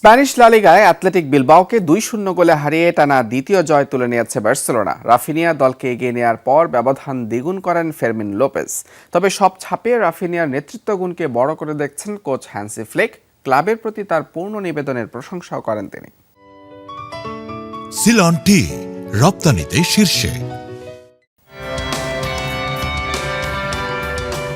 Spanish লা লিগায় athletic বিলবাওকে 2-0 গোলে হারিয়ে টানা দ্বিতীয় জয় তুলে নিয়েছে বার্সেলোনা। রাফিনিয়া দলকে এগিয়ে নেওয়ার পর ব্যবধান দ্বিগুণ করেন ফেরমিন লোপেজ। তবে সব ছাপিয়ে রাফিনিয়ার নেতৃত্ব গুণকে বড় করে দেখছেন কোচ হ্যান্সি ফ্লিক। ক্লাবের প্রতি তার পূর্ণ নিবেদনের প্রশংসাও করেন তিনি। সিলন টি রপ্তানিতে শীর্ষে।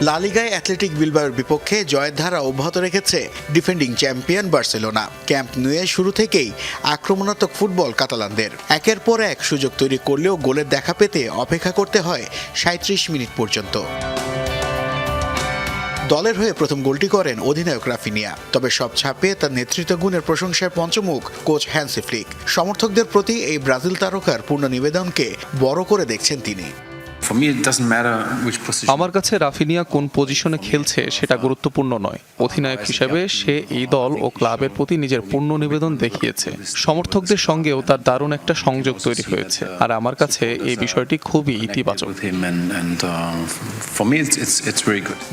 লা লিগায় অ্যাথলেটিক বিলবাওয়ের বিপক্ষে জয়ের ধারা অব্যাহত রেখেছে ডিফেন্ডিং চ্যাম্পিয়ন বার্সেলোনা। ক্যাম্প নুয়ে শুরু থেকেই আক্রমণাত্মক ফুটবল কাতালানদের। একের পর এক সুযোগ তৈরি করলেও গোলের দেখা পেতে অপেক্ষা করতে হয় 37 মিনিট পর্যন্ত। দলের হয়ে প্রথম গোলটি করেন অধিনায়ক রাফিনিয়া। তবে সব ছাপিয়ে তার নেতৃত্ব গুণের প্রশংসায় পঞ্চমুখ কোচ হ্যান্সি ফ্লিক। সমর্থকদের প্রতি এই ব্রাজিল তারকার পূর্ণ নিবেদনকে বড় করে দেখছেন তিনি। আমার কাছে রাফিনিয়া কোন পজিশনে খেলছে সেটা গুরুত্বপূর্ণ নয়। অধিনায়ক হিসেবে সে এই দল ও ক্লাবের প্রতি নিজের পূর্ণ নিবেদন দেখিয়েছে। সমর্থকদের সঙ্গেও তার দারুণ একটা সংযোগ তৈরি হয়েছে, আর আমার কাছে এই বিষয়টি খুবই ইতিবাচক।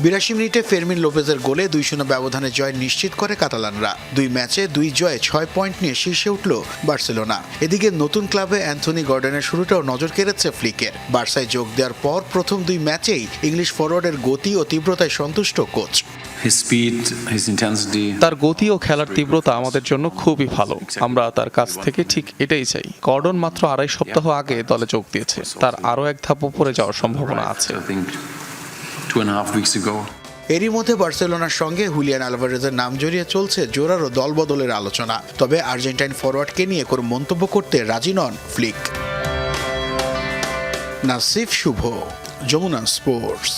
82 মিনিটে ফেরমিন লোপেজের গোলে 2-0 ব্যবধানে জয় নিশ্চিত করে কাতালানরা। 2 ম্যাচে 2 জয়ে 6 পয়েন্ট নিয়ে শীর্ষে উঠল বার্সেলোনা। এদিকে নতুন ক্লাবে অ্যান্থনি গর্ডনের শুরুটাও নজর কেড়েছে ফ্লিকের। বার্সায় যোগ দেওয়ার পর প্রথম 2 ম্যাচেই ইংলিশ ফরওয়ার্ডের গতি ও তীব্রতায় সন্তুষ্ট কোচ। তার গতি ও খেলার তীব্রতা আমাদের জন্য খুবই ভালো। আমরা তার কাছ থেকে ঠিক এটাই চাই। গর্ডন মাত্র 2.5 সপ্তাহ আগে দলে যোগ দিয়েছে। তার আরও এক ধাপ উপরে যাওয়ার সম্ভাবনা আছে। এরই মধ্যে বার্সেলোনার সঙ্গে হুলিয়ান আলভারেজের নাম জড়িয়ে চলছে জোরালো দলবদলের আলোচনা। তবে আর্জেন্টাইন ফরওয়ার্ডকে নিয়ে কোনো মন্তব্য করতে রাজি নন ফ্লিক। নাসিফ শুভ, যমুনা স্পোর্টস।